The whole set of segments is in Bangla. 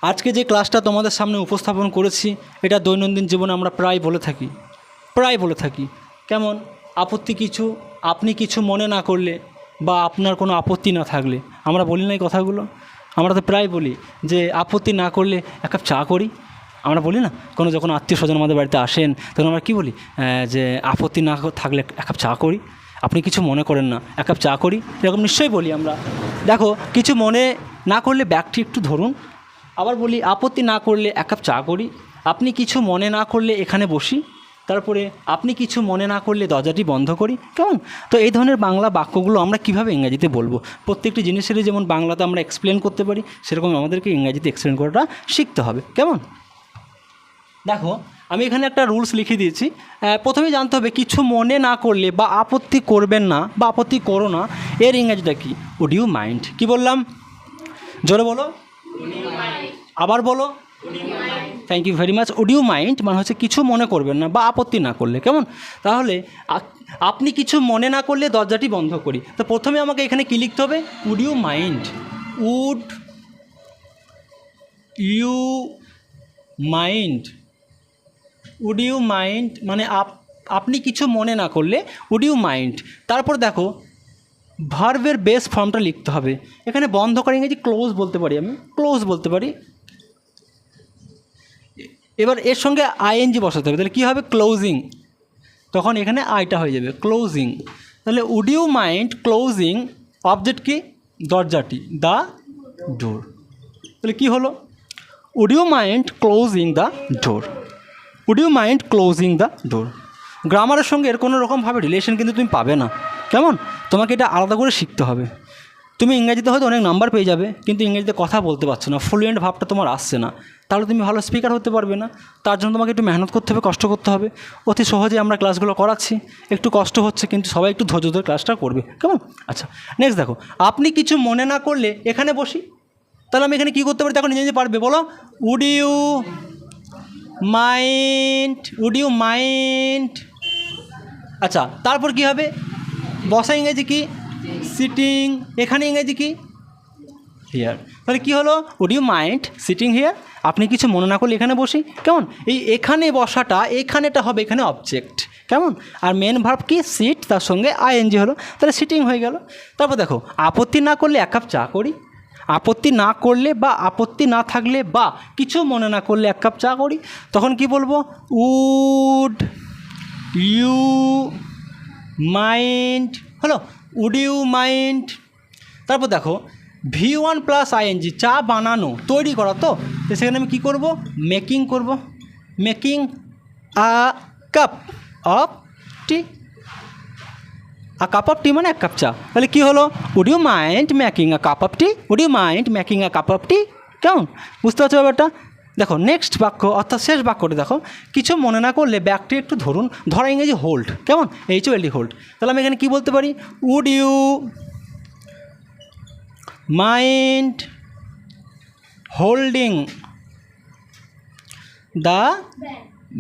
আজকে যে ক্লাসটা তোমাদের সামনে উপস্থাপন করেছি এটা দৈনন্দিন জীবনে আমরা প্রায় বলে থাকি। কেমন? আপত্তি কিছু, আপনি কিছু মনে না করলে বা আপনার কোনো আপত্তি না থাকলে, আমরা বলি না এই কথাগুলো? আমরা তো প্রায় বলি যে আপত্তি না করলে এক কাপ চা করি। আমরা বলি না? কোনো যখন আত্মীয় স্বজন আমাদের বাড়িতে আসেন তখন আমরা কী বলি? যে আপত্তি না থাকলে এক কাপ চা করি, আপনি কিছু মনে করেন না, এক কাপ চা করি, এরকম নিশ্চয়ই বলি আমরা। দেখো, কিছু মনে না করলে ব্যাগটি একটু ধরুন। আবার বলি, আপত্তি না করলে এক কাপ চা করি, আপনি কিছু মনে না করলে এখানে বসি, তারপরে আপনি কিছু মনে না করলে দরজাটি বন্ধ করি। কেমন? তো এই ধরনের বাংলা বাক্যগুলো আমরা কীভাবে ইংরাজিতে বলবো? প্রত্যেকটি জিনিসেরই যেমন বাংলাতে আমরা এক্সপ্লেন করতে পারি, সেরকম আমাদেরকে ইংরাজিতে এক্সপ্লেন করাটা শিখতে হবে। কেমন? দেখো, আমি এখানে একটা রুলস লিখে দিয়েছি। প্রথমে জানতে হবে কিছু মনে না করলে বা আপত্তি করবেন না বা আপত্তি করো না, এর ইংরাজিটা কী? Would you mind. কী বললাম? জোরে বলো। আবার বলো। Thank you very much. Would you mind মানে হচ্ছে কিছু মনে করবেন না বা আপত্তি না করলে। কেমন? তাহলে আপনি কিছু মনে না করলে দরজাটি বন্ধ করি। তো প্রথমে আমাকে এখানে কী লিখতে হবে? Would you mind. Would you mind. Would you mind মানে আপনি কিছু মনে না করলে উড ইউ মাইন্ড। তারপর দেখো, ভার্বের বেস ফর্মটা লিখতে হবে। এখানে বন্ধ করে ইংরেজি ক্লোজ বলতে পারি, আমি ক্লোজ বলতে পারি। এবার এর সঙ্গে আইএনজি বসাতে হবে, তাহলে কী হবে? ক্লোজিং। তখন এখানে আইটা হয়ে যাবে, ক্লোজিং। তাহলে would you mind closing object কি? দরজাটি, দ্য ডোর। তাহলে কী হলো? Would you mind closing the door. Would you mind closing the door. গ্রামারের সঙ্গে এর কোনো রকমভাবে রিলেশন কিন্তু তুমি পাবে না। কেমন? তোমাকে এটা আলাদা করে শিখতে হবে। তুমি ইংরেজিতে হয়তো অনেক নাম্বার পেয়ে যাবে, কিন্তু ইংরেজিতে কথা বলতে পারছো না, ফ্লুয়েন্ট ভাবটা তোমার আসছে না, তাহলে তুমি ভালো স্পিকার হতে পারবে না। তার জন্য তোমাকে একটু মেহনত করতে হবে, কষ্ট করতে হবে। অতি সহজে আমরা ক্লাসগুলো করাচ্ছি, একটু কষ্ট হচ্ছে, কিন্তু সবাই একটু ধৈর্য ধরে ক্লাসটা করবে। কেমন? আচ্ছা, নেক্সট দেখো, আপনি কিছু মনে না করলে এখানে বসি। তাহলে আমি এখানে কী করতে পারি? তখন নিজে নিজে পারবে, বলো। Would you mind. Would you mind. আচ্ছা, তারপর কি হবে? বসা ইংরেজি কি? সিটিং। এখানে ইংরেজি কি? হিয়ার। তাহলে কী হলো? Would you mind sitting here. আপনি কিছু মনে না করলে এখানে বসি। কেমন? এই এখানে বসাটা, এখানেটা হবে এখানে অবজেক্ট। কেমন? আর মেন ভার্ব কি? সিট, তার সঙ্গে আইএনজি হলো, তাহলে সিটিং হয়ে গেল। তারপর দেখো, আপত্তি না করলে এক কাপ চা করি। আপত্তি না করলে বা আপত্তি না থাকলে বা কিছু মনে না করলে এক কাপ চা করি। তখন কি বলবো? উড ইউ মাইন্ড হলো, উড ইউ মাইন্ড। তারপর দেখো, V1 প্লাস আইএনজি, চা বানানো, তৈরি করা। তো সেখানে আমি কী করব? মেকিং করব। Making a cup of tea. A cup of tea মানে এক কাপ চা। তাহলে কী হলো? Would you mind making a cup of tea. Would you mind making a cup of tea. কেমন? বুঝতে পারছো ব্যাপারটা? দেখো, নেক্সট বাক্য অর্থাৎ শেষ বাক্যটি দেখো, কিছু মনে না করলে ব্যাগটি একটু ধরুন। ধরা ইংরেজি হোল্ড। কেমন? HOLD, hold. তাহলে আমি এখানে কী বলতে পারি? Would you mind holding the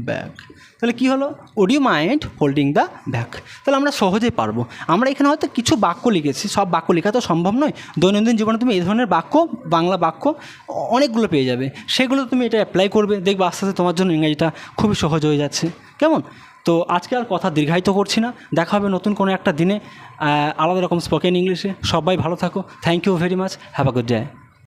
bag. তাহলে কী হলো? Would you mind holding the bag. তাহলে আমরা সহজেই পারবো। আমরা এখানে হয়তো কিছু বাক্য লিখেছি, সব বাক্য লেখা তো সম্ভব নয়। দৈনন্দিন জীবনে তুমি এই ধরনের বাক্য, বাংলা বাক্য অনেকগুলো পেয়ে যাবে, সেগুলো তুমি এটা অ্যাপ্লাই করবে, দেখবে আস্তে আস্তে তোমার জন্য ইংরেজিটা খুবই সহজ হয়ে যাচ্ছে। কেমন? তো আজকে আর কথা দীর্ঘায়িত করছি না, দেখা হবে নতুন কোনো একটা দিনে আলাদা রকম স্পোকেন ইংলিশে। সবাই ভালো থাকো। Thank you very much. Have a good day.